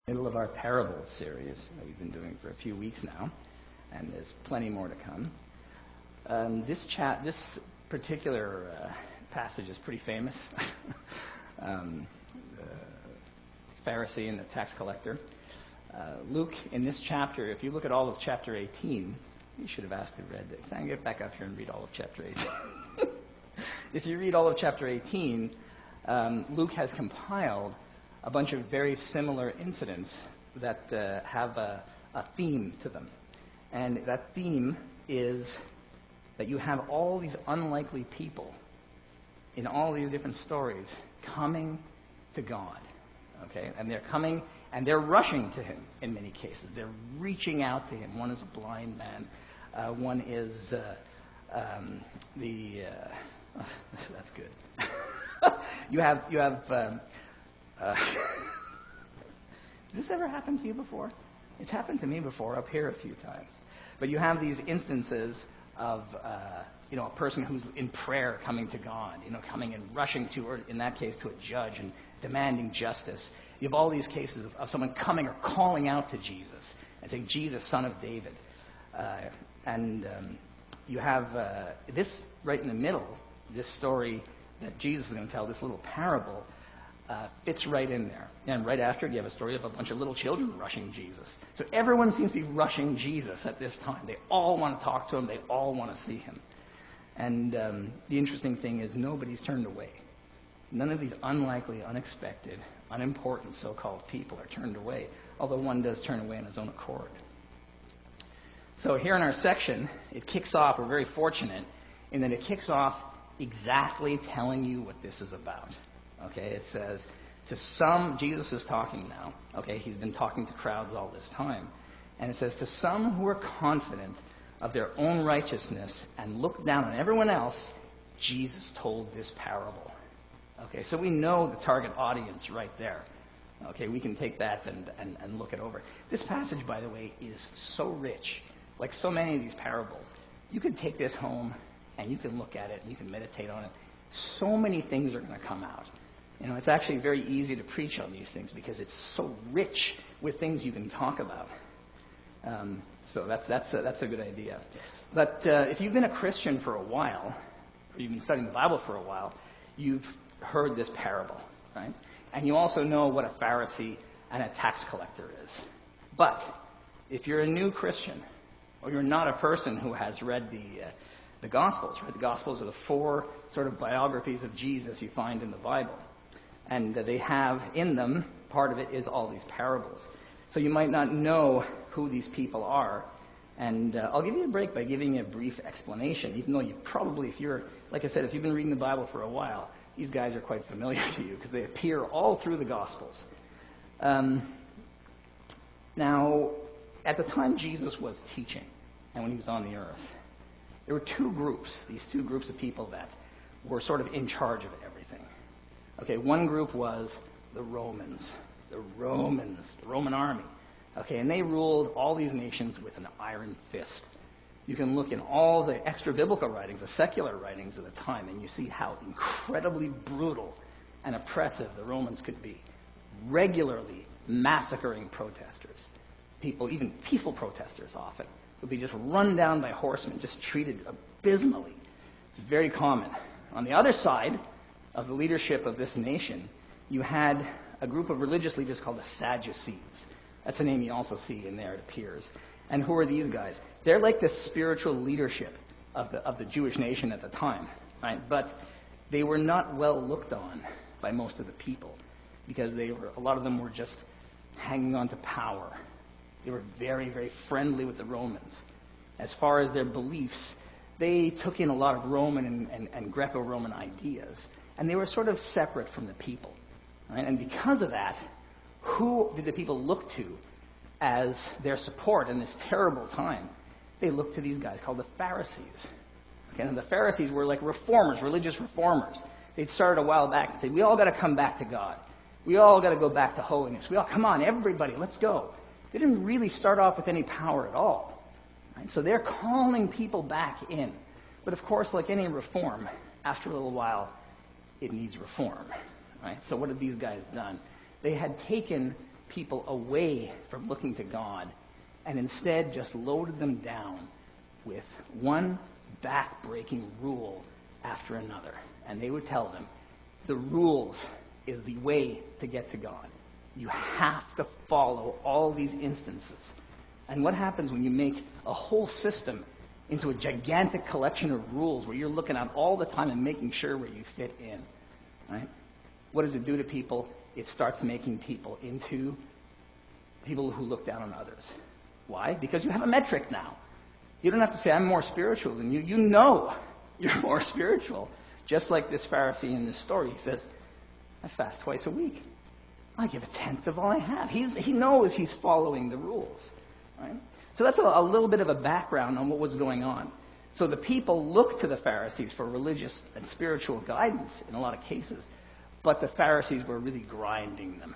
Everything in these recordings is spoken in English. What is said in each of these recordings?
Middle of our parables series that we've been doing for a few weeks now, and there's plenty more to come. This particular passage is pretty famous. The Pharisee and the tax collector. Luke, in this chapter, if you look at all of chapter 18, you should have asked to read this. Sam, get back up here and read all of chapter 18. If you read all of chapter 18, Luke has compiled a bunch of very similar incidents that have a theme to them. And that theme is that you have all these unlikely people in all these different stories coming to God. Okay? And they're coming and they're rushing to him in many cases. They're reaching out to him. One is a blind man. One is that's good. You have has this ever happened to you before? It's happened to me before up here a few times. But you have these instances of a person who's in prayer coming to God, coming and rushing to, or in that case, to a judge and demanding justice. You have all these cases of someone coming or calling out to Jesus and saying, Jesus, Son of David. You have this right in the middle, this story that Jesus is going to tell, this little parable, fits right in there. And right after it, you have a story of a bunch of little children rushing Jesus. So everyone seems to be rushing Jesus at this time. They all want to talk to him. They all want to see him. And the interesting thing is nobody's turned away. None of these unlikely, unexpected, unimportant so-called people are turned away, although one does turn away on his own accord. So here in our section, it kicks off, we're very fortunate, in that it kicks off exactly telling you what this is about. Okay, it says, to some, Jesus is talking now. Okay, he's been talking to crowds all this time. And it says, to some who are confident of their own righteousness and look down on everyone else, Jesus told this parable. Okay, so we know the target audience right there. Okay, we can take that and look it over. This passage, by the way, is so rich. Like so many of these parables, you can take this home and you can look at it and you can meditate on it. So many things are going to come out. It's actually very easy to preach on these things because it's so rich with things you can talk about. So that's a good idea. But if you've been a Christian for a while, or you've been studying the Bible for a while, you've heard this parable, right? And you also know what a Pharisee and a tax collector is. But if you're a new Christian, or you're not a person who has read the Gospels, right? The Gospels are the 4 sort of biographies of Jesus you find in the Bible. And they have in them, part of it is all these parables. So you might not know who these people are. And I'll give you a break by giving you a brief explanation, even though you probably, if you've been reading the Bible for a while, these guys are quite familiar to you because they appear all through the Gospels. Now, at the time Jesus was teaching, and when he was on the earth, there were these two groups of people that were sort of in charge of everything. Okay, one group was the Romans, the Roman army. Okay, and they ruled all these nations with an iron fist. You can look in all the extra-biblical writings, the secular writings of the time, and you see how incredibly brutal and oppressive the Romans could be, regularly massacring protesters. People, even peaceful protesters often, would be just run down by horsemen, just treated abysmally. It's very common. On the other side of the leadership of this nation, you had a group of religious leaders called the Sadducees. That's a name you also see in there, it appears. And who are these guys? They're like the spiritual leadership of the Jewish nation at the time, right? But they were not well looked on by most of the people because a lot of them were just hanging on to power. They were very, very friendly with the Romans. As far as their beliefs, they took in a lot of Roman and Greco-Roman ideas, and they were sort of separate from the people. Right? And because of that, who did the people look to as their support in this terrible time? They looked to these guys called the Pharisees. Okay, and the Pharisees were like reformers, religious reformers. They'd started a while back and said, we all got to come back to God. We all got to go back to holiness. Come on, everybody, let's go. They didn't really start off with any power at all. Right? So they're calling people back in. But of course, like any reform, after a little while, it needs reform. Right? So what have these guys done? They had taken people away from looking to God and instead just loaded them down with one back-breaking rule after another. And they would tell them, the rules is the way to get to God. You have to follow all these instances. And what happens when you make a whole system into a gigantic collection of rules where you're looking at all the time and making sure where you fit in? Right? What does it do to people? It starts making people into people who look down on others. Why? Because you have a metric now. You don't have to say, I'm more spiritual than you. You know you're more spiritual. Just like this Pharisee in this story. He says, I fast twice a week. I give a tenth of all I have. He knows he's following the rules. Right? So that's a little bit of a background on what was going on. So the people looked to the Pharisees for religious and spiritual guidance in a lot of cases. But the Pharisees were really grinding them.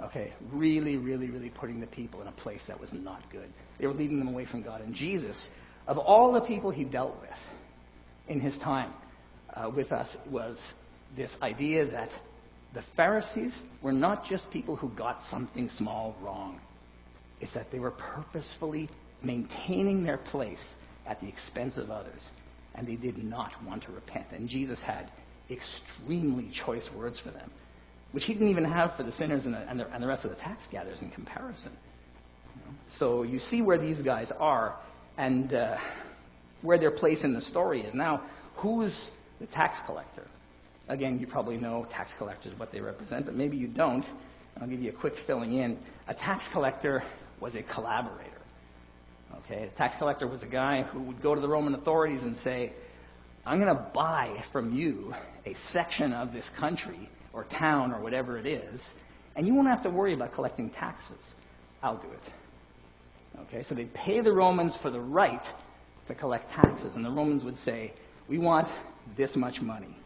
Okay, really, really, really putting the people in a place that was not good. They were leading them away from God. And Jesus, of all the people he dealt with in his time with us, was this idea that the Pharisees were not just people who got something small wrong. It's that they were purposefully maintaining their place at the expense of others. And they did not want to repent. And Jesus had extremely choice words for them, which he didn't even have for the sinners and the rest of the tax gatherers in comparison. So you see where these guys are and where their place in the story is. Now, who's the tax collector? Again, you probably know tax collectors, what they represent, but maybe you don't. I'll give you a quick filling in. A tax collector was a collaborator. Okay, a tax collector was a guy who would go to the Roman authorities and say, I'm going to buy from you a section of this country or town or whatever it is, and you won't have to worry about collecting taxes. I'll do it. Okay, so they'd pay the Romans for the right to collect taxes, and the Romans would say, we want this much money.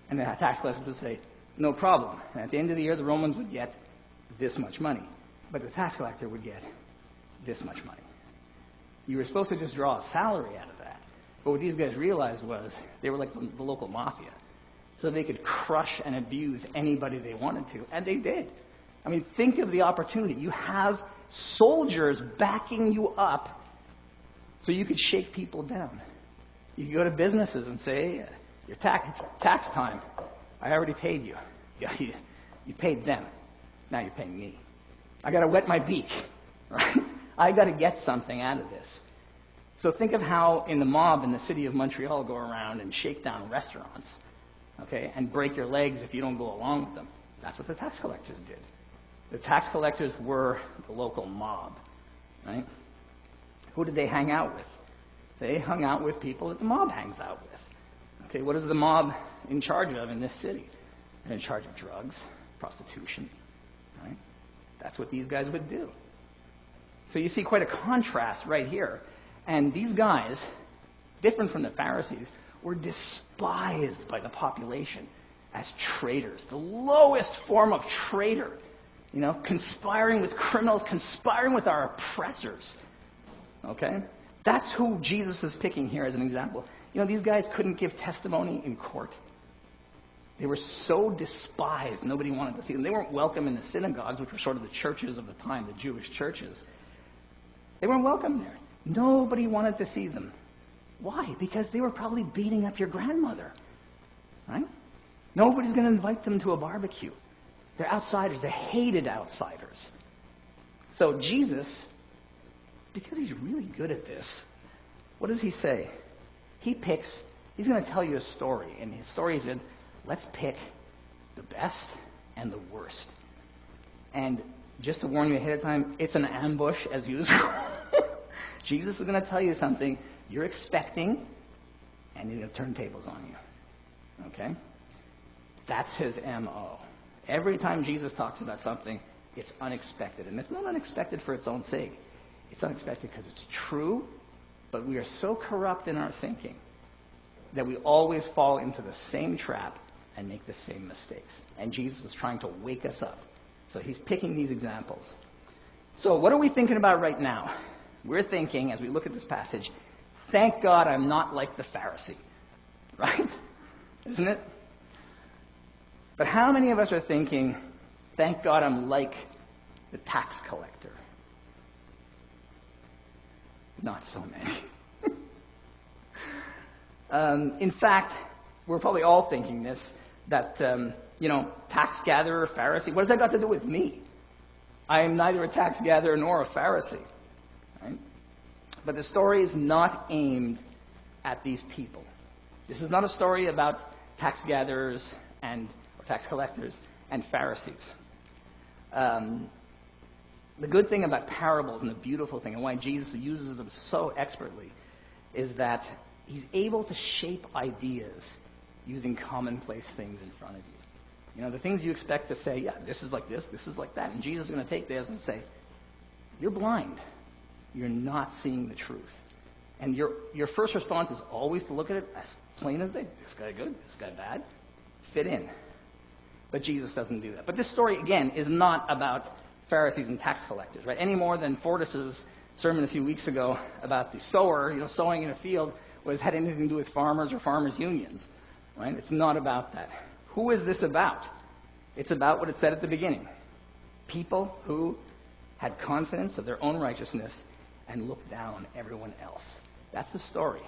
And the tax collectors would say, no problem. And at the end of the year, the Romans would get this much money. But the tax collector would get this much money. You were supposed to just draw a salary out of that. But what these guys realized was they were like the local mafia. So they could crush and abuse anybody they wanted to. And they did. I mean, think of the opportunity. You have soldiers backing you up so you could shake people down. You could go to businesses and say, hey, it's tax time. I already paid you. Yeah, you paid them. Now you're paying me. I got to wet my beak. Right? I got to get something out of this. So think of how in the mob in the city of Montreal go around and shake down restaurants, okay, and break your legs if you don't go along with them. That's what the tax collectors did. The tax collectors were the local mob, right? Who did they hang out with? They hung out with people that the mob hangs out with. Okay, what is the mob in charge of in this city? They're in charge of drugs, prostitution, right? That's what these guys would do. So you see quite a contrast right here. And these guys, different from the Pharisees, were despised by the population as traitors. The lowest form of traitor. You know, conspiring with criminals, conspiring with our oppressors. Okay? That's who Jesus is picking here as an example. You know, these guys couldn't give testimony in court. They were so despised, nobody wanted to see them. They weren't welcome in the synagogues, which were sort of the churches of the time, the Jewish churches. They weren't welcome there. Nobody wanted to see them. Why? Because they were probably beating up your grandmother. Right? Nobody's going to invite them to a barbecue. They're outsiders. They hated outsiders. So Jesus, because he's really good at this, what does he say? He's going to tell you a story. And his story is let's pick the best and the worst. And just to warn you ahead of time, it's an ambush as usual. Jesus is going to tell you something you're expecting, and he's going to turn tables on you. Okay? That's his M.O. Every time Jesus talks about something, it's unexpected. And it's not unexpected for its own sake. It's unexpected because it's true, but we are so corrupt in our thinking that we always fall into the same trap and make the same mistakes. And Jesus is trying to wake us up. So he's picking these examples. So what are we thinking about right now? We're thinking, as we look at this passage, thank God I'm not like the Pharisee. Right? Isn't it? But how many of us are thinking, thank God I'm like the tax collector? Not so many. In fact, we're probably all thinking this, that, tax gatherer, Pharisee, what has that got to do with me? I am neither a tax gatherer nor a Pharisee. Right? But the story is not aimed at these people. This is not a story about tax gatherers or tax collectors and Pharisees. The good thing about parables and the beautiful thing and why Jesus uses them so expertly is that he's able to shape ideas using commonplace things in front of you. The things you expect to say, yeah, this is like this is like that. And Jesus is going to take this and say, you're blind. You're not seeing the truth. And your first response is always to look at it as plain as day. This guy good, this guy bad. Fit in. But Jesus doesn't do that. But this story, again, is not about Pharisees and tax collectors, right? Any more than Fortis's sermon a few weeks ago about the sower, sowing in a field, had anything to do with farmers or farmers' unions, right? It's not about that. Who is this about? It's about what it said at the beginning. People who had confidence of their own righteousness and looked down on everyone else. That's the story.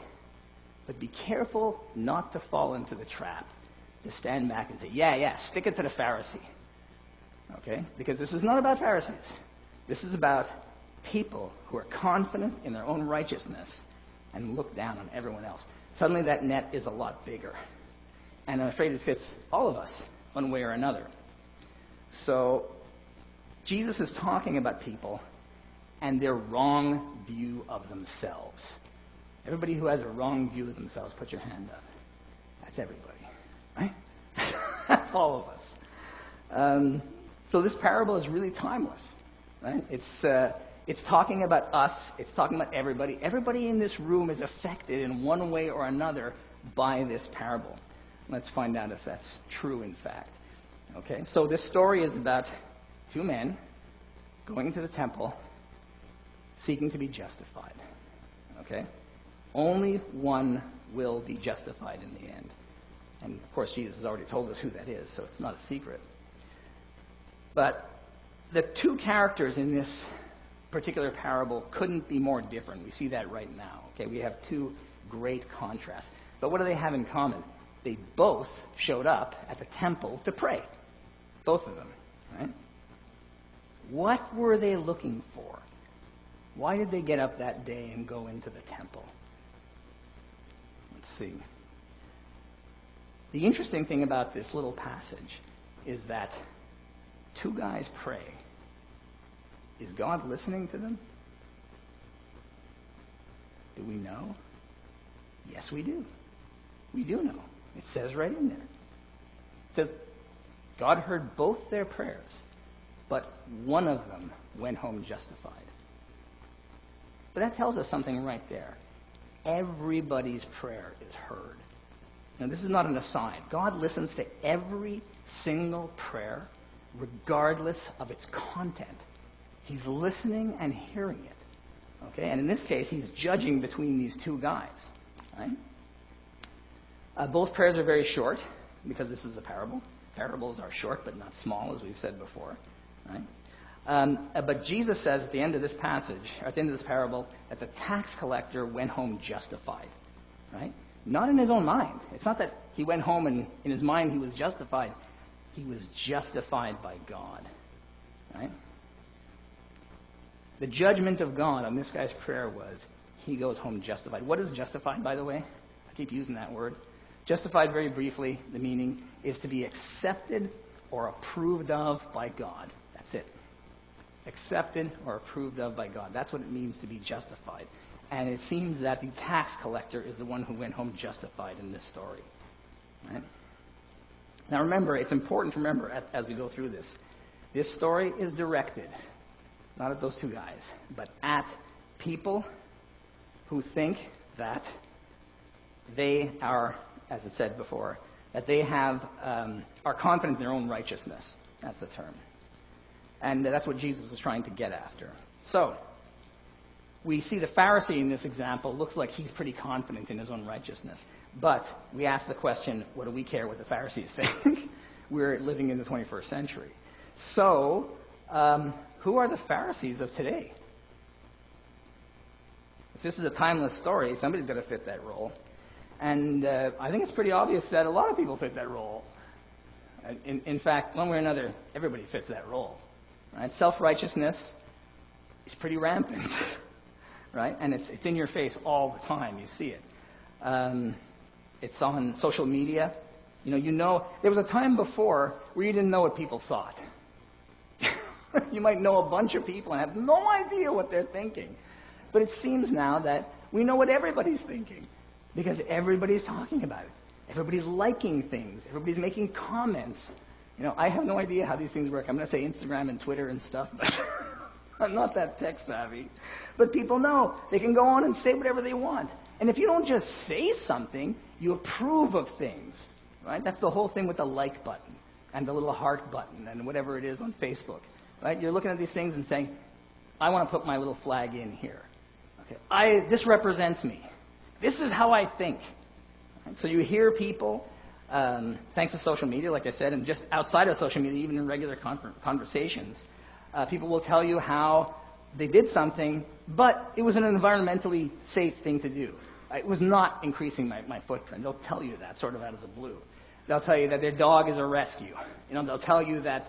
But be careful not to fall into the trap to stand back and say, yeah, stick it to the Pharisee. Okay? Because this is not about Pharisees. This is about people who are confident in their own righteousness and look down on everyone else. Suddenly that net is a lot bigger. And I'm afraid it fits all of us one way or another. So Jesus is talking about people and their wrong view of themselves. Everybody who has a wrong view of themselves, put your hand up. That's everybody, right? That's all of us. So this parable is really timeless, right? It's talking about us. It's talking about everybody. Everybody in this room is affected in one way or another by this parable. Let's find out if that's true, in fact. Okay, so this story is about two men going to the temple, seeking to be justified. Okay? Only one will be justified in the end. And, of course, Jesus has already told us who that is, so it's not a secret. But the two characters in this particular parable couldn't be more different. We see that right now. Okay, we have two great contrasts. But what do they have in common? They both showed up at the temple to pray. Both of them. Right? What were they looking for? Why did they get up that day and go into the temple? Let's see. The interesting thing about this little passage is that two guys pray. Is God listening to them? Do we know? Yes, we do. We do know. It says right in there. It says, God heard both their prayers, but one of them went home justified. But that tells us something right there. Everybody's prayer is heard. Now, this is not an aside. God listens to every single prayer, regardless of its content. He's listening and hearing it. Okay? And in this case, he's judging between these two guys. Right? Both prayers are very short, because this is a parable. Parables are short, but not small, as we've said before. Right? But Jesus says at the end of this passage, or at the end of this parable, that the tax collector went home justified. Right? Not in his own mind. It's not that he went home and in his mind he was justified. He was justified by God. Right? The judgment of God on this guy's prayer was, he goes home justified. What is justified, by the way? I keep using that word. Justified, very briefly, the meaning is to be accepted or approved of by God. That's it. Accepted or approved of by God. That's what it means to be justified. And it seems that the tax collector is the one who went home justified in this story. Right? Now remember, it's important to remember as we go through this. This story is directed, not at those two guys, but at people who think that they are, as it said before, that they are confident in their own righteousness. That's the term. And that's what Jesus is trying to get after. So, we see the Pharisee in this example looks like he's pretty confident in his own righteousness. But we ask the question, what do we care what the Pharisees think? We're living in the 21st century. So, who are the Pharisees of today? If this is a timeless story, somebody's got to fit that role. And I think it's pretty obvious that a lot of people fit that role. In fact, one way or another, everybody fits that role. Right? Self-righteousness is pretty rampant, right? And it's in your face all the time. You see it. It's on social media. You know, there was a time before where you didn't know what people thought. You might know a bunch of people and have no idea what they're thinking. But it seems now that we know what everybody's thinking because everybody's talking about it. Everybody's liking things. Everybody's making comments. I have no idea how these things work. I'm going to say Instagram and Twitter and stuff, but I'm not that tech savvy. But people know. They can go on and say whatever they want. And if you don't just say something, you approve of things. Right? That's the whole thing with the like button and the little heart button and whatever it is on Facebook. Right? You're looking at these things and saying, I want to put my little flag in here. Okay, this represents me. This is how I think. Right? So you hear people, thanks to social media, like I said, and just outside of social media, even in regular conversations, people will tell you how they did something, but it was an environmentally safe thing to do. It was not increasing my footprint. They'll tell you that sort of out of the blue. They'll tell you that their dog is a rescue. They'll tell you that,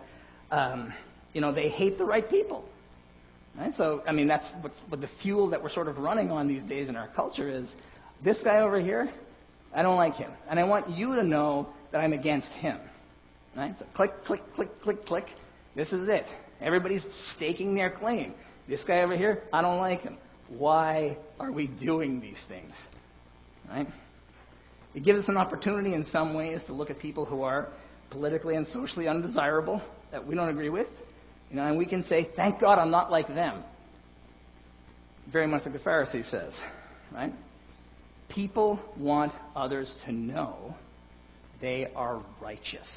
they hate the right people. Right? So, that's what the fuel that we're sort of running on these days in our culture is, this guy over here, I don't like him. And I want you to know that I'm against him. Right? So click, click, click, click, click. This is it. Everybody's staking their claim. This guy over here, I don't like him. Why are we doing these things? Right? It gives us an opportunity in some ways to look at people who are politically and socially undesirable, that we don't agree with, and we can say, thank God I'm not like them. Very much like the Pharisee says, right? People want others to know they are righteous.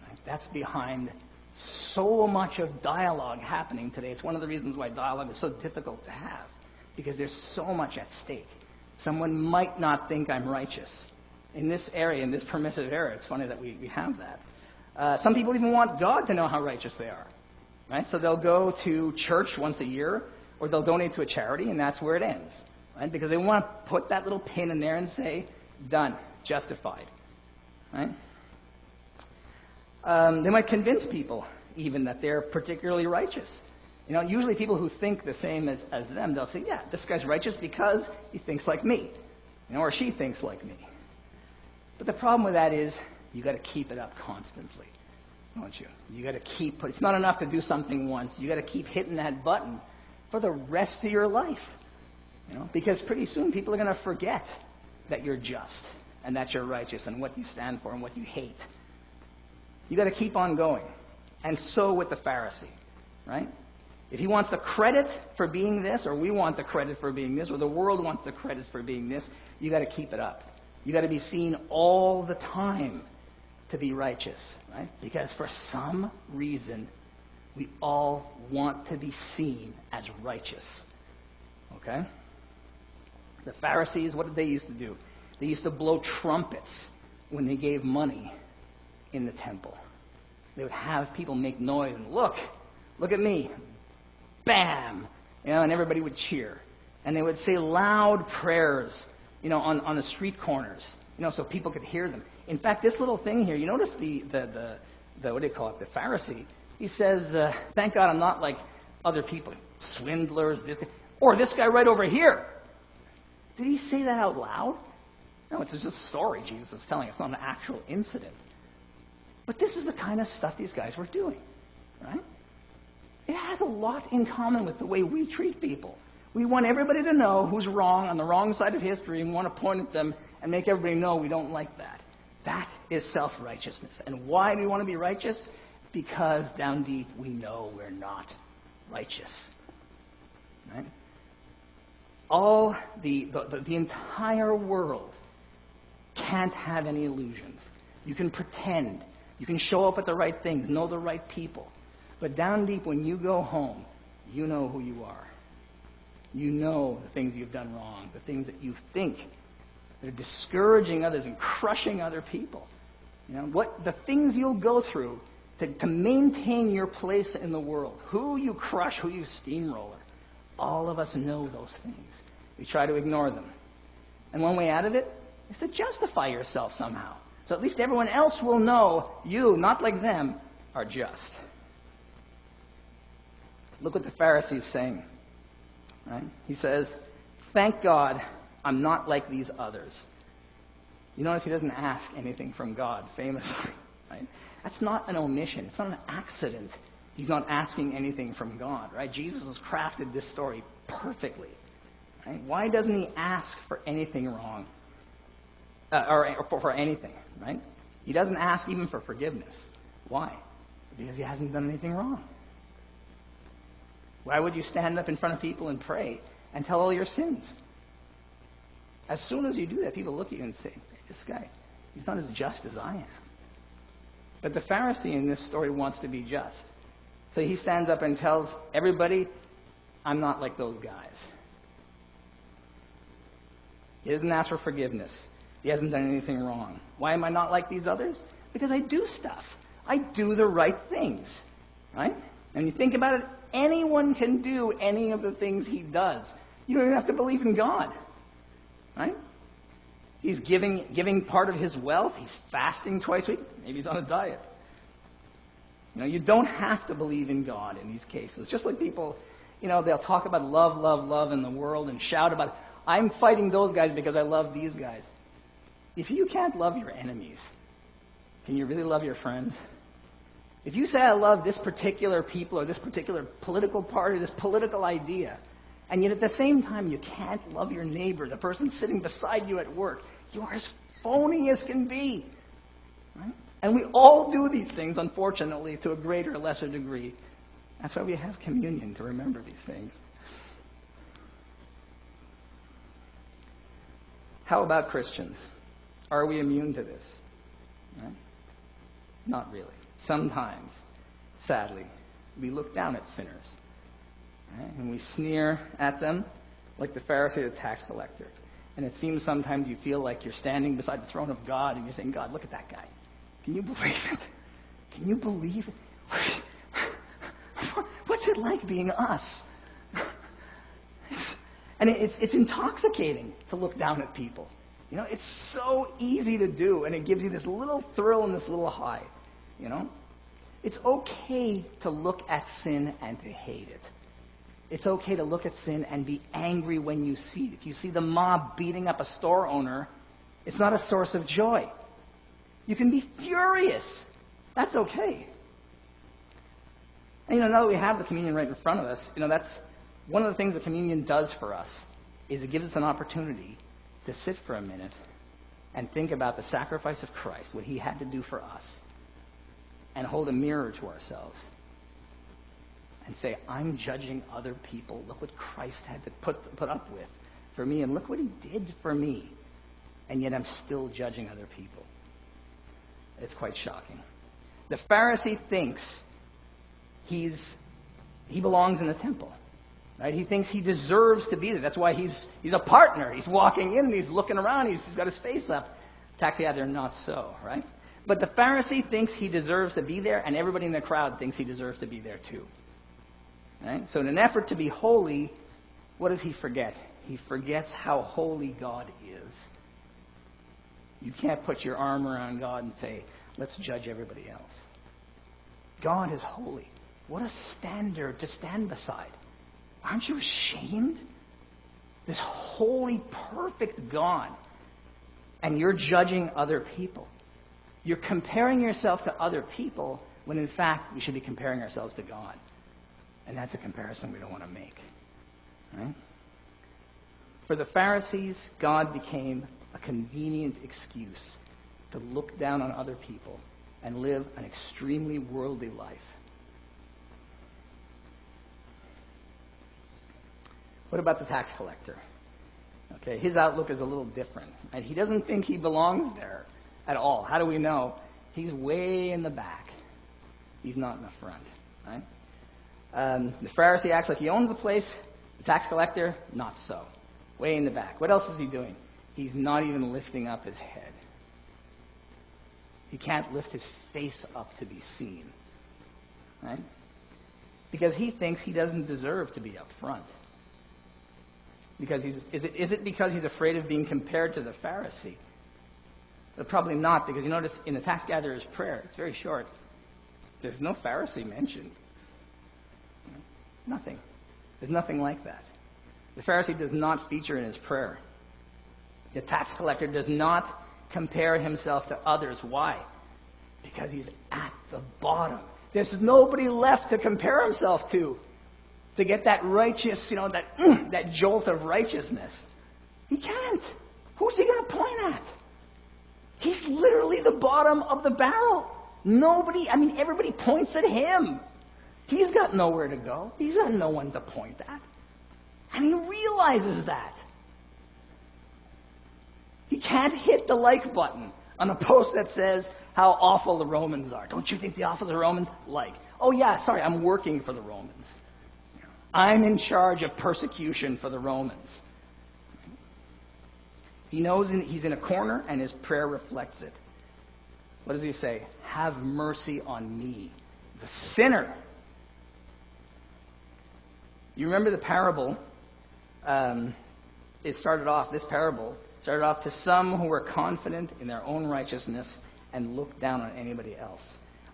Right? That's behind so much of dialogue happening today. It's one of the reasons why dialogue is so difficult to have, because there's so much at stake. Someone might not think I'm righteous. In this area, in this permissive area, it's funny that we have that. Some people even want God to know how righteous they are. Right? So they'll go to church once a year, or they'll donate to a charity, and that's where it ends. Right? Because they want to put that little pin in there and say, done, justified. Right? They might convince people even that they're particularly righteous. Usually people who think the same as them, they'll say, yeah, this guy's righteous because he thinks like me, or she thinks like me. But the problem with that is you got to keep it up constantly, don't you? You got to keep. It's not enough to do something once. You got to keep hitting that button for the rest of your life, because pretty soon people are going to forget that you're just and that you're righteous and what you stand for and what you hate. You got to keep on going. And so with the Pharisee, right? If he wants the credit for being this, or we want the credit for being this, or the world wants the credit for being this, you got to keep it up. You got to be seen all the time to be righteous, right? Because for some reason, we all want to be seen as righteous. Okay? The Pharisees, what did they used to do? They used to blow trumpets when they gave money in the temple. They would have people make noise and look at me. Bam! And everybody would cheer. And they would say loud prayers, on the street corners, so people could hear them. In fact, this little thing here, you notice the what do you call it, the Pharisee, he says, thank God I'm not like other people, swindlers, this guy, or this guy right over here. Did he say that out loud? No, it's just a story Jesus is telling. It's not an actual incident. But this is the kind of stuff these guys were doing, right? It has a lot in common with the way we treat people. We want everybody to know who's wrong on the wrong side of history, and we want to point at them and make everybody know we don't like that. That is self-righteousness. And why do we want to be righteous? Because down deep we know we're not righteous. Right? All the entire world can't have any illusions. You can pretend. You can show up at the right things, know the right people. But down deep, when you go home, you know who you are. You know the things you've done wrong, the things that you think that are discouraging others and crushing other people. The things you'll go through to maintain your place in the world. Who you crush, who you steamroller. All of us know those things. We try to ignore them. And one way out of it is to justify yourself somehow. So at least everyone else will know you, not like them, are just. Look what the Pharisee is saying. Right? He says, "Thank God I'm not like these others." You notice he doesn't ask anything from God, famously. Right? That's not an omission. It's not an accident. He's not asking anything from God. Right? Jesus has crafted this story perfectly. Right? Why doesn't he ask for anything wrong? Or for anything, right? He doesn't ask even for forgiveness. Why? Because he hasn't done anything wrong. Why would you stand up in front of people and pray and tell all your sins? As soon as you do that, people look at you and say, "Hey, this guy, he's not as just as I am." But the Pharisee in this story wants to be just. So he stands up and tells everybody, "I'm not like those guys." He doesn't ask for forgiveness. He hasn't done anything wrong. Why am I not like these others? Because I do stuff. I do the right things. Right? And you think about it, anyone can do any of the things he does. You don't even have to believe in God. Right? He's giving part of his wealth. He's fasting twice a week. Maybe he's on a diet. You don't have to believe in God in these cases. Just like people, they'll talk about love, love, love in the world and shout about, "I'm fighting those guys because I love these guys." If you can't love your enemies, can you really love your friends? If you say, "I love this particular people or this particular political party, this political idea," and yet at the same time you can't love your neighbor, the person sitting beside you at work, you are as phony as can be. Right? And we all do these things, unfortunately, to a greater or lesser degree. That's why we have communion, to remember these things. How about Christians? Are we immune to this? Right? Not really. Sometimes, sadly, we look down at sinners. Right? And we sneer at them like the Pharisee or the tax collector. And it seems sometimes you feel like you're standing beside the throne of God and you're saying, "God, look at that guy. Can you believe it? Can you believe it? What's it like being us?" And it's intoxicating to look down at people. It's so easy to do, and it gives you this little thrill and this little high. It's okay to look at sin and to hate it. It's okay to look at sin and be angry when you see it. If you see the mob beating up a store owner, it's not a source of joy. You can be furious. That's okay. And now that we have the communion right in front of us, that's one of the things that communion does for us is it gives us an opportunity to sit for a minute and think about the sacrifice of Christ, what he had to do for us, and hold a mirror to ourselves and say, "I'm judging other people. Look what Christ had to put up with for me, and look what he did for me, and yet I'm still judging other people." It's quite shocking. The Pharisee thinks he belongs in the temple. Right? He thinks he deserves to be there. That's why he's a partner. He's walking in and he's looking around. He's got his face up. Tax gatherer, not so, right? But the Pharisee thinks he deserves to be there, and everybody in the crowd thinks he deserves to be there too. Right? So in an effort to be holy, what does he forget? He forgets how holy God is. You can't put your arm around God and say, "Let's judge everybody else." God is holy. What a standard to stand beside. Aren't you ashamed? This holy, perfect God. And you're judging other people. You're comparing yourself to other people when in fact we should be comparing ourselves to God. And that's a comparison we don't want to make. Right? For the Pharisees, God became a convenient excuse to look down on other people and live an extremely worldly life. What about the tax collector? Okay, his outlook is a little different. And he doesn't think he belongs there at all. How do we know? He's way in the back. He's not in the front. Right? The Pharisee acts like he owns the place. The tax collector, not so. Way in the back. What else is he doing? He's not even lifting up his head. He can't lift his face up to be seen. right? Because he thinks he doesn't deserve to be up front. Because is it because he's afraid of being compared to the Pharisee? But probably not, because you notice in the tax gatherer's prayer, it's very short. There's no Pharisee mentioned. Nothing. There's nothing like that. The Pharisee does not feature in his prayer. The tax collector does not compare himself to others. Why? Because he's at the bottom. There's nobody left to compare himself to get that righteous, that jolt of righteousness. He can't. Who's he going to point at? He's literally the bottom of the barrel. Everybody points at him. He's got nowhere to go. He's got no one to point at. And he realizes that. He can't hit the like button on a post that says how awful the Romans are. Don't you think the awful the Romans? Like. Oh yeah, sorry, I'm working for the Romans. I'm in charge of persecution for the Romans. He knows he's in a corner, and his prayer reflects it. What does he say? Have mercy on me, the sinner. You remember the parable? This parable started off to some who were confident in their own righteousness and looked down on anybody else.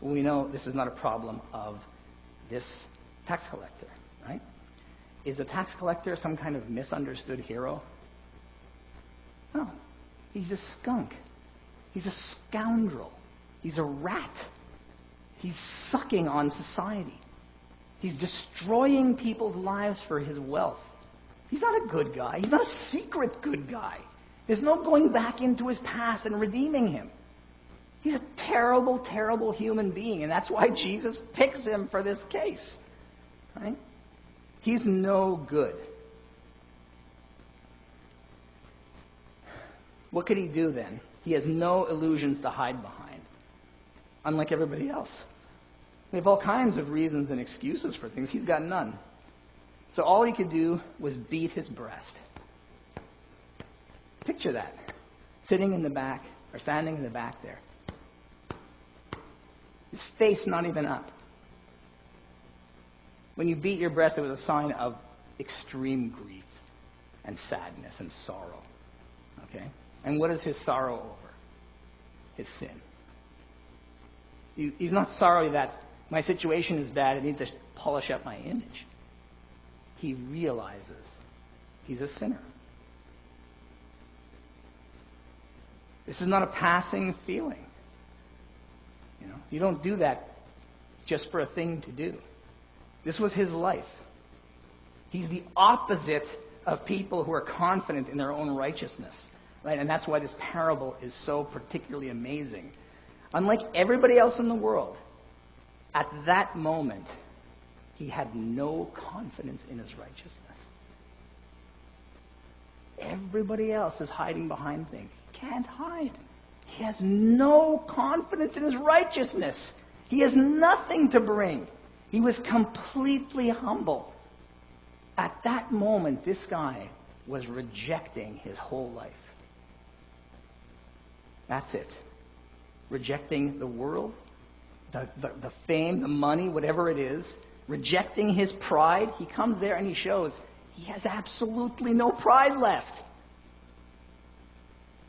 Well, we know this is not a problem of this tax collector, right? Is the tax collector some kind of misunderstood hero? No. He's a skunk. He's a scoundrel. He's a rat. He's sucking on society. He's destroying people's lives for his wealth. He's not a good guy. He's not a secret good guy. There's no going back into his past and redeeming him. He's a terrible, terrible human being, and that's why Jesus picks him for this case. Right? He's no good. What could he do then? He has no illusions to hide behind, unlike everybody else. We have all kinds of reasons and excuses for things. He's got none. So all he could do was beat his breast. Picture that. Sitting in the back, or standing in the back there. His face not even up. When you beat your breast, it was a sign of extreme grief and sadness and sorrow. Okay? And what is his sorrow over? His sin. He's not sorry that my situation is bad, I need to polish up my image. He realizes he's a sinner. This is not a passing feeling. You don't do that just for a thing to do. This was his life. He's the opposite of people who are confident in their own righteousness. Right? And that's why this parable is so particularly amazing. Unlike everybody else in the world, at that moment, he had no confidence in his righteousness. Everybody else is hiding behind things. He can't hide. He has no confidence in his righteousness. He has nothing to bring. He was completely humble. At that moment, this guy was rejecting his whole life. That's it. Rejecting the world, the fame, the money, whatever it is. Rejecting his pride. He comes there and he shows he has absolutely no pride left.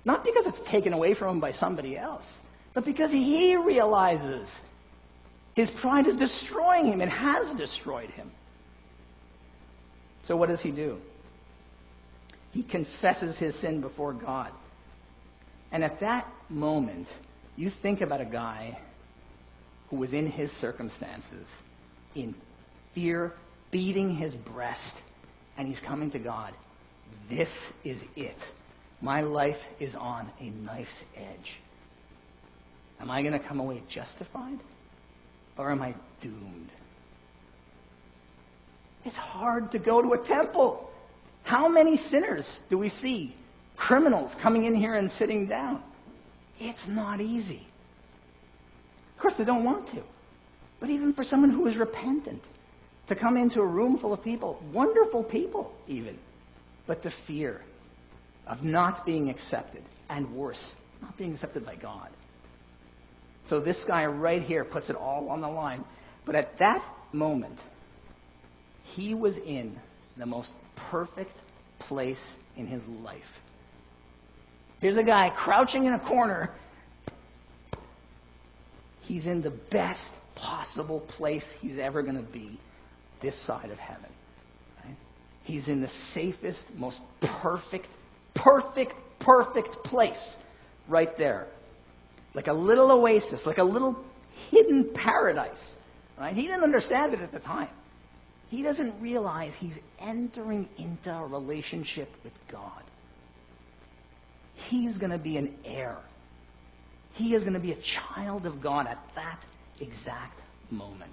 Not because it's taken away from him by somebody else, but because he realizes his pride is destroying him and has destroyed him. So what does he do? He confesses his sin before God. And at that moment, you think about a guy who was in his circumstances, in fear, beating his breast, and he's coming to God. This is it. My life is on a knife's edge. Am I going to come away justified? Or am I doomed? It's hard to go to a temple. How many sinners do we see? Criminals coming in here and sitting down. It's not easy. Of course, they don't want to. But even for someone who is repentant, to come into a room full of people, wonderful people even, but the fear of not being accepted, and worse, not being accepted by God. So this guy right here puts it all on the line. But at that moment, he was in the most perfect place in his life. Here's a guy crouching in a corner. He's in the best possible place he's ever going to be this side of heaven. Right? He's in the safest, most perfect place right there. Like a little oasis, like a little hidden paradise. Right? He didn't understand it at the time. He doesn't realize he's entering into a relationship with God. He's going to be an heir. He is going to be a child of God at that exact moment.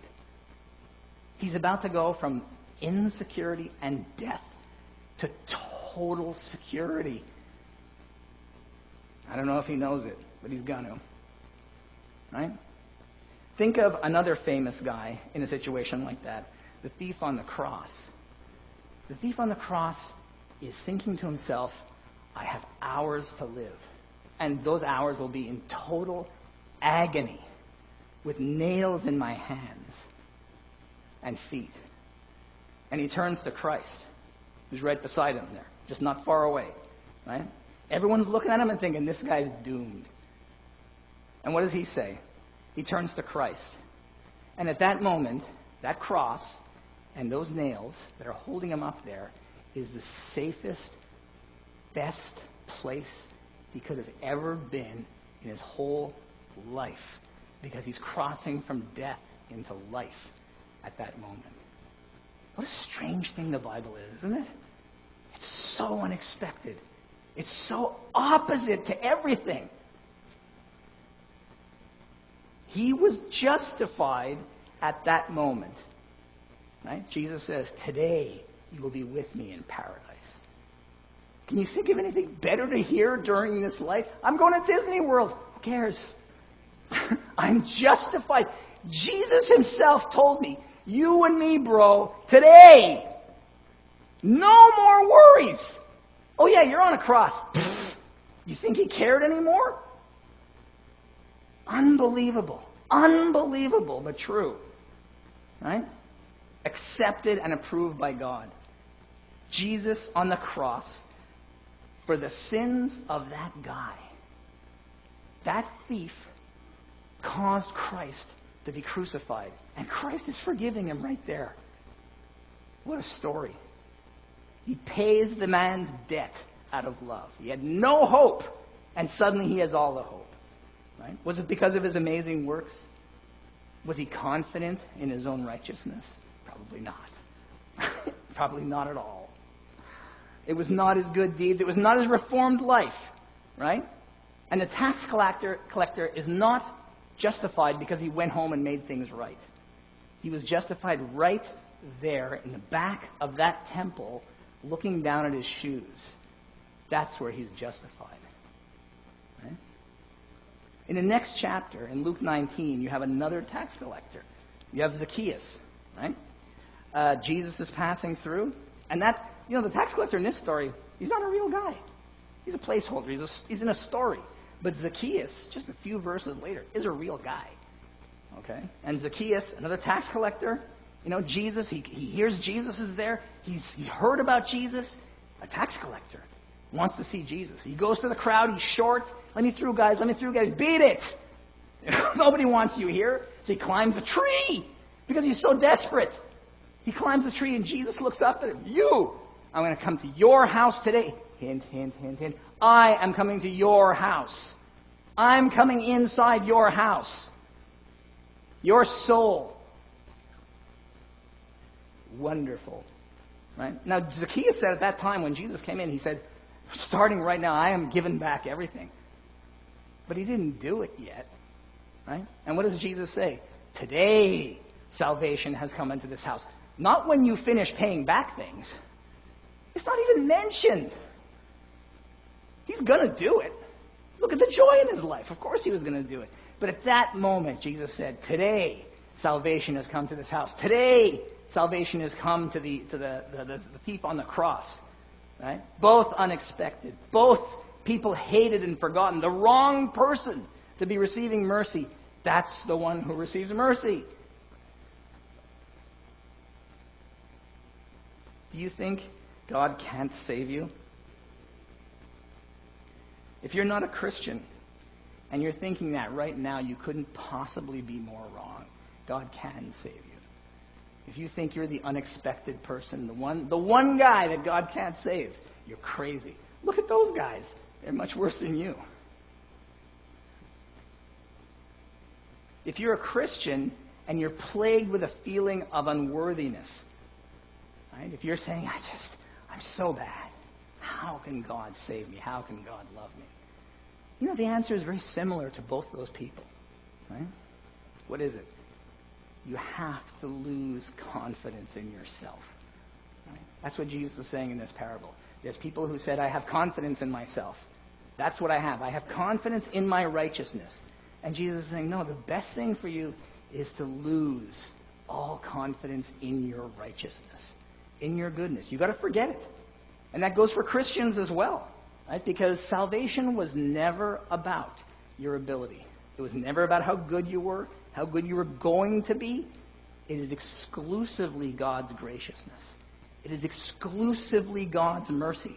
He's about to go from insecurity and death to total security. I don't know if he knows it, but he's going to. Right? Think of another famous guy in a situation like that. The thief on the cross. The thief on the cross is thinking to himself, I have hours to live. And those hours will be in total agony with nails in my hands and feet. And he turns to Christ, who's right beside him there, just not far away. Right? Everyone's looking at him and thinking, this guy's doomed. And what does he say? He turns to Christ. And at that moment, that cross and those nails that are holding him up there is the safest, best place he could have ever been in his whole life, because he's crossing from death into life at that moment. What a strange thing the Bible is, isn't it? It's so unexpected. It's so opposite to everything. He was justified at that moment. Right? Jesus says, today you will be with me in paradise. Can you think of anything better to hear during this life? I'm going to Disney World. Who cares? I'm justified. Jesus himself told me, you and me, bro, today, no more worries. Oh yeah, you're on a cross. You think he cared anymore? Unbelievable. Unbelievable, but true. Right? Accepted and approved by God. Jesus on the cross for the sins of that guy. That thief caused Christ to be crucified. And Christ is forgiving him right there. What a story. He pays the man's debt out of love. He had no hope, and suddenly he has all the hope. Right? Was it because of his amazing works? Was he confident in his own righteousness? Probably not. Probably not at all. It was not his good deeds. It was not his reformed life. Right? And the tax collector is not justified because he went home and made things right. He was justified right there in the back of that temple, looking down at his shoes. That's where he's justified. Right? In the next chapter, in Luke 19, you have another tax collector. You have Zacchaeus, right? Jesus is passing through, and that, the tax collector in this story, he's not a real guy. He's a placeholder. He's in a story. But Zacchaeus, just a few verses later, is a real guy. Okay? And Zacchaeus, another tax collector, Jesus, he hears Jesus is there. He's heard about Jesus. A tax collector wants to see Jesus. He goes to the crowd. He's short. Let me through, guys. Beat it. Nobody wants you here. So he climbs a tree because he's so desperate. He climbs the tree, and Jesus looks up at him. I'm going to come to your house today. Hint, hint, hint, hint. I am coming to your house. I'm coming inside your house. Your soul. Wonderful. Right? Now, Zacchaeus said at that time when Jesus came in, he said, starting right now, I am giving back everything. But he didn't do it yet. Right? And what does Jesus say? Today, salvation has come into this house. Not when you finish paying back things. It's not even mentioned. He's going to do it. Look at the joy in his life. Of course he was going to do it. But at that moment, Jesus said, today, salvation has come to this house. Today, salvation has come to the thief on the cross. Right? Both unexpected. Both people hated and forgotten. The wrong person to be receiving mercy. That's the one who receives mercy. Do you think God can't save you? If you're not a Christian and you're thinking that right now, you couldn't possibly be more wrong. God can save you. If you think you're the unexpected person, the one guy that God can't save, you're crazy. Look at those guys. They're much worse than you. If you're a Christian and you're plagued with a feeling of unworthiness, right? If you're saying, I'm so bad. How can God save me? How can God love me? You know, the answer is very similar to both of those people, right? What is it? You have to lose confidence in yourself. Right? That's what Jesus is saying in this parable. There's people who said, I have confidence in myself. That's what I have. I have confidence in my righteousness. And Jesus is saying, no, the best thing for you is to lose all confidence in your righteousness, in your goodness. You've got to forget it. And that goes for Christians as well, right? Because salvation was never about your ability. It was never about how good you were, how good you were going to be. It is exclusively God's graciousness. It is exclusively God's mercy.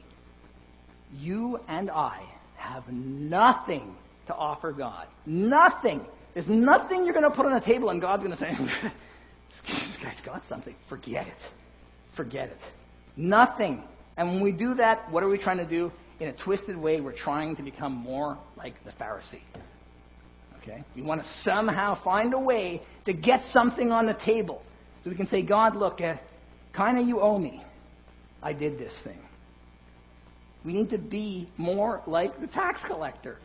You and I have nothing to offer God. Nothing. There's nothing you're going to put on the table and God's going to say, this guy's got something. Forget it. Forget it. Nothing. And when we do that, what are we trying to do? In a twisted way, we're trying to become more like the Pharisee. Okay? We want to somehow find a way to get something on the table. So we can say, God, look, kind of you owe me. I did this thing. We need to be more like the tax collector.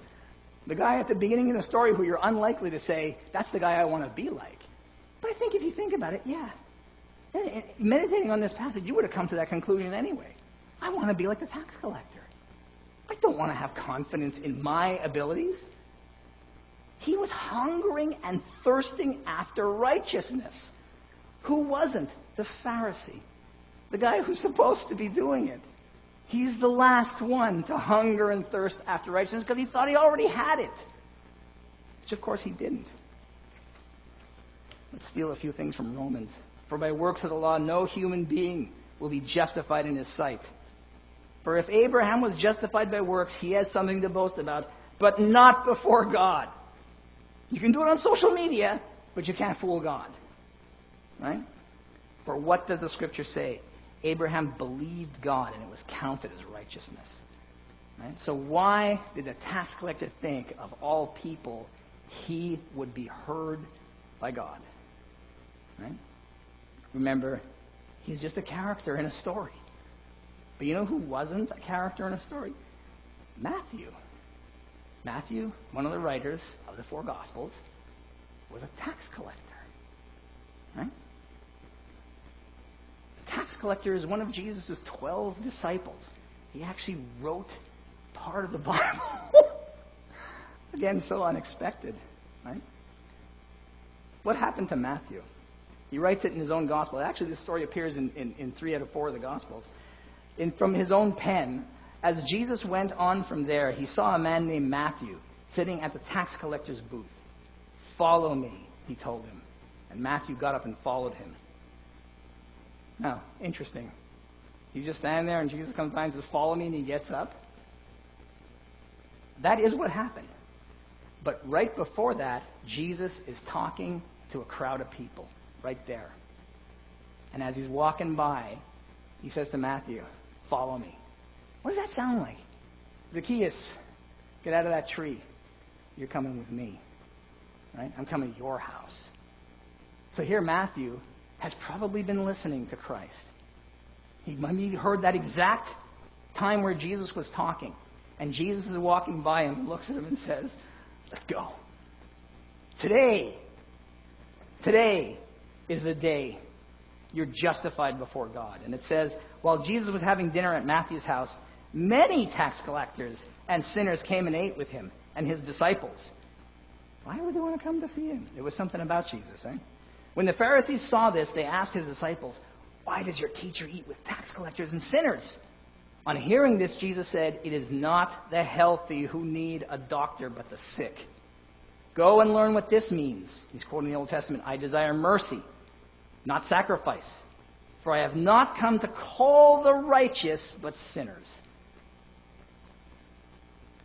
The guy at the beginning of the story who you're unlikely to say, that's the guy I want to be like. But I think if you think about it, yeah. Meditating on this passage, you would have come to that conclusion anyway. I want to be like the tax collector. I don't want to have confidence in my abilities. He was hungering and thirsting after righteousness. Who wasn't? The Pharisee. The guy who's supposed to be doing it. He's the last one to hunger and thirst after righteousness because he thought he already had it. Which, of course, he didn't. Let's steal a few things from Romans. For by works of the law, no human being will be justified in his sight. For if Abraham was justified by works, he has something to boast about, but not before God. You can do it on social media, but you can't fool God. Right? For what does the Scripture say? Abraham believed God, and it was counted as righteousness. Right? So why did the tax collector think, of all people, he would be heard by God? Right? Remember, he's just a character in a story. But you know who wasn't a character in a story? Matthew. Matthew, one of the writers of the four Gospels, was a tax collector. Right? The tax collector is one of Jesus' 12 disciples. He actually wrote part of the Bible. Again, so unexpected. Right? What happened to Matthew? He writes it in his own Gospel. Actually, this story appears in 3 out of 4 of the Gospels. From his own pen, as Jesus went on from there, he saw a man named Matthew sitting at the tax collector's booth. Follow me, he told him. And Matthew got up and followed him. Now, interesting. He's just standing there and Jesus comes by and says, follow me, and he gets up. That is what happened. But right before that, Jesus is talking to a crowd of people right there. And as he's walking by, he says to Matthew, follow me. What does that sound like? Zacchaeus, get out of that tree. You're coming with me. Right? I'm coming to your house. So here Matthew has probably been listening to Christ. He heard that exact time where Jesus was talking. And Jesus is walking by and looks at him and says, let's go. Today is the day you're justified before God. And it says, while Jesus was having dinner at Matthew's house, many tax collectors and sinners came and ate with him and his disciples. Why would they want to come to see him? There was something about Jesus, eh? When the Pharisees saw this, they asked his disciples, why does your teacher eat with tax collectors and sinners? On hearing this, Jesus said, it is not the healthy who need a doctor, but the sick. Go and learn what this means. He's quoting the Old Testament. I desire mercy, not sacrifice. For I have not come to call the righteous, but sinners.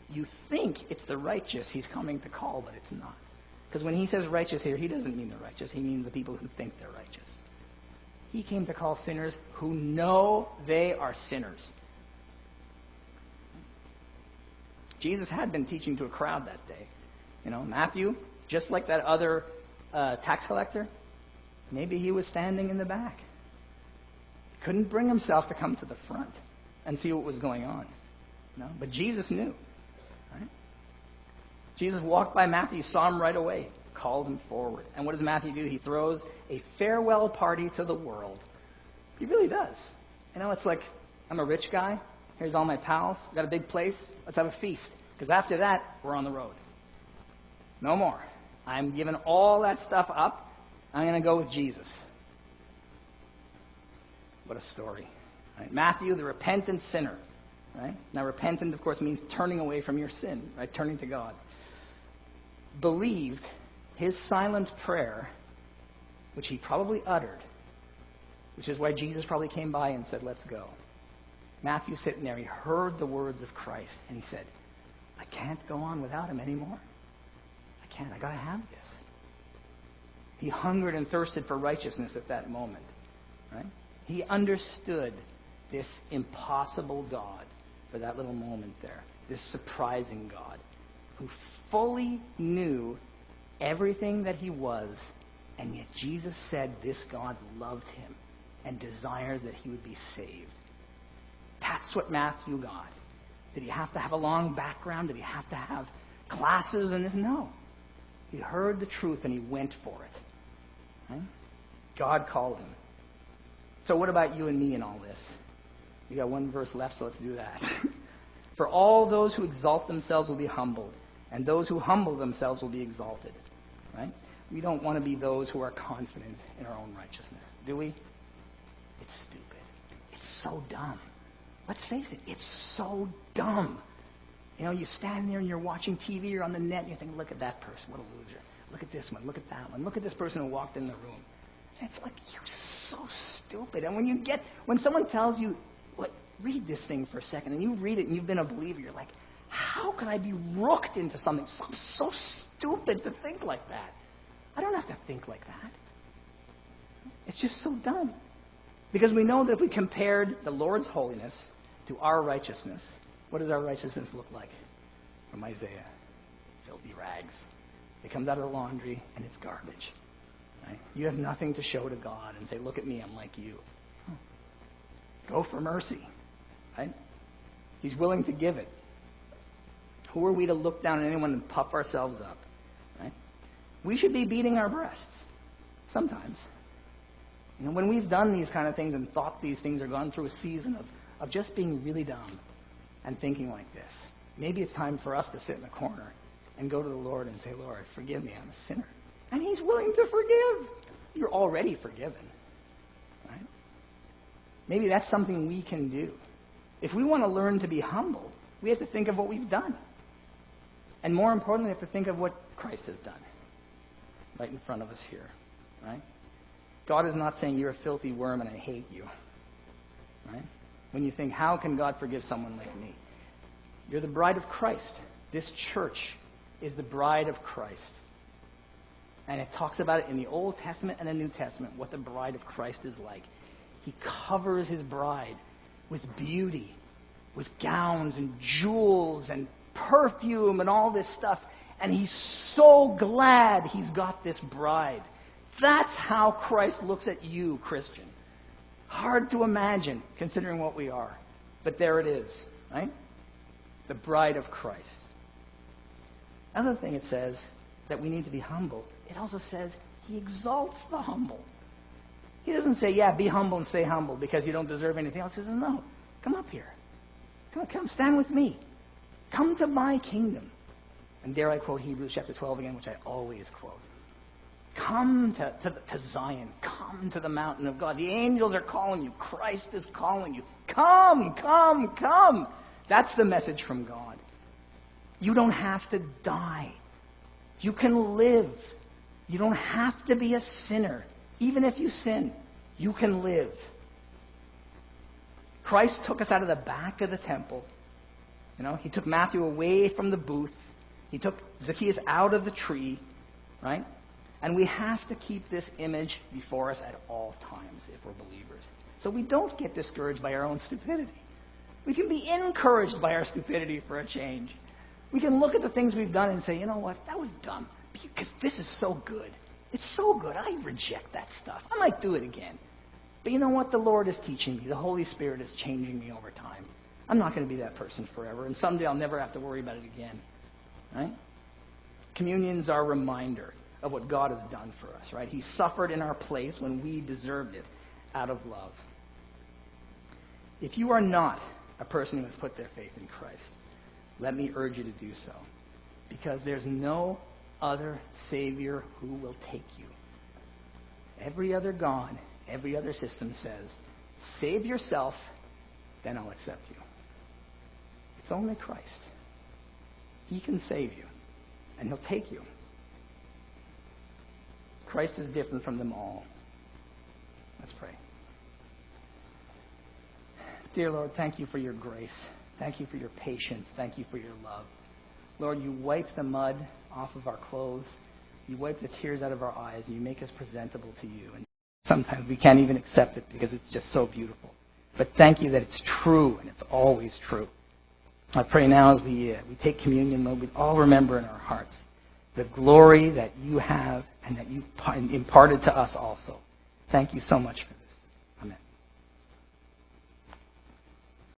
You think it's the righteous he's coming to call, but it's not. Because when he says righteous here, he doesn't mean the righteous. He means the people who think they're righteous. He came to call sinners who know they are sinners. Jesus had been teaching to a crowd that day. Matthew, just like that other tax collector, maybe he was standing in the back. Couldn't bring himself to come to the front and see what was going on. But Jesus knew. Right? Jesus walked by Matthew, saw him right away, called him forward. And what does Matthew do? He throws a farewell party to the world. He really does. It's like, I'm a rich guy. Here's all my pals. I've got a big place. Let's have a feast. Because after that, we're on the road. No more. I'm giving all that stuff up. I'm going to go with Jesus. What a story. Right? Matthew, the repentant sinner. Right? Now, repentant, of course, means turning away from your sin, right? Turning to God. Believed his silent prayer, which he probably uttered, which is why Jesus probably came by and said, let's go. Matthew's sitting there. He heard the words of Christ, and he said, I can't go on without him anymore. I can't. I got to have this. He hungered and thirsted for righteousness at that moment. Right? He understood this impossible God for that little moment there. This surprising God who fully knew everything that he was, and yet Jesus said this God loved him and desires that he would be saved. That's what Matthew got. Did he have to have a long background? Did he have to have classes in this? No. He heard the truth and he went for it. Right? God called him. So what about you and me in all this? We got one verse left, so let's do that. For all those who exalt themselves will be humbled, and those who humble themselves will be exalted. Right? We don't want to be those who are confident in our own righteousness, do we? It's stupid. It's so dumb. Let's face it, it's so dumb. You stand there and you're watching TV or on the net and you think, look at that person, what a loser. Look at this one, look at that one. Look at this person who walked in the room. And it's like, you're so stupid. And when someone tells you, read this thing for a second, and you read it and you've been a believer, you're like, how can I be rooked into something so stupid to think like that? I don't have to think like that. It's just so dumb. Because we know that if we compared the Lord's holiness to our righteousness, what does our righteousness look like? From Isaiah, filthy rags. It comes out of the laundry and it's garbage. Right? You have nothing to show to God and say, look at me, I'm like you. Go for mercy. Right? He's willing to give it. Who are we to look down on anyone and puff ourselves up? Right? We should be beating our breasts. Sometimes. When we've done these kind of things and thought these things or gone through a season of just being really dumb and thinking like this, maybe it's time for us to sit in the corner and go to the Lord and say, Lord, forgive me, I'm a sinner. And he's willing to forgive. You're already forgiven. Right? Maybe that's something we can do. If we want to learn to be humble, we have to think of what we've done. And more importantly, we have to think of what Christ has done right in front of us here. Right? God is not saying you're a filthy worm and I hate you. Right? When you think, how can God forgive someone like me? You're the bride of Christ. This church is the bride of Christ. And it talks about it in the Old Testament and the New Testament, what the bride of Christ is like. He covers his bride with beauty, with gowns and jewels and perfume and all this stuff. And he's so glad he's got this bride. That's how Christ looks at you, Christian. Hard to imagine, considering what we are. But there it is, right? The bride of Christ. Another thing it says, that we need to be humble. It also says he exalts the humble. He doesn't say, yeah, be humble and stay humble because you don't deserve anything else. He says, no, come up here. Come, stand with me. Come to my kingdom. And dare I quote Hebrews chapter 12 again, which I always quote. Come to Zion. Come to the mountain of God. The angels are calling you. Christ is calling you. Come, come, come. That's the message from God. You don't have to die. You can live. You don't have to be a sinner. Even if you sin, you can live. Christ took us out of the back of the temple. He took Matthew away from the booth. He took Zacchaeus out of the tree, right? And we have to keep this image before us at all times if we're believers. So we don't get discouraged by our own stupidity. We can be encouraged by our stupidity for a change. We can look at the things we've done and say, you know what, that was dumb. Because this is so good. It's so good. I reject that stuff. I might do it again. But you know what? The Lord is teaching me. The Holy Spirit is changing me over time. I'm not going to be that person forever. And someday I'll never have to worry about it again. Right? Communion's our reminder of what God has done for us. Right? He suffered in our place when we deserved it out of love. If you are not a person who has put their faith in Christ, let me urge you to do so. Because there's no other Savior who will take you. Every other God, every other system says, save yourself, then I'll accept you. It's only Christ. He can save you, and He'll take you. Christ is different from them all. Let's pray. Dear Lord, thank you for your grace. Thank you for your patience. Thank you for your love. Lord, you wipe the mud off of our clothes. You wipe the tears out of our eyes, and you make us presentable to you. And sometimes we can't even accept it because it's just so beautiful. But thank you that it's true, and it's always true. I pray now as we take communion, Lord, we all remember in our hearts the glory that you have and that you imparted to us also. Thank you so much for that.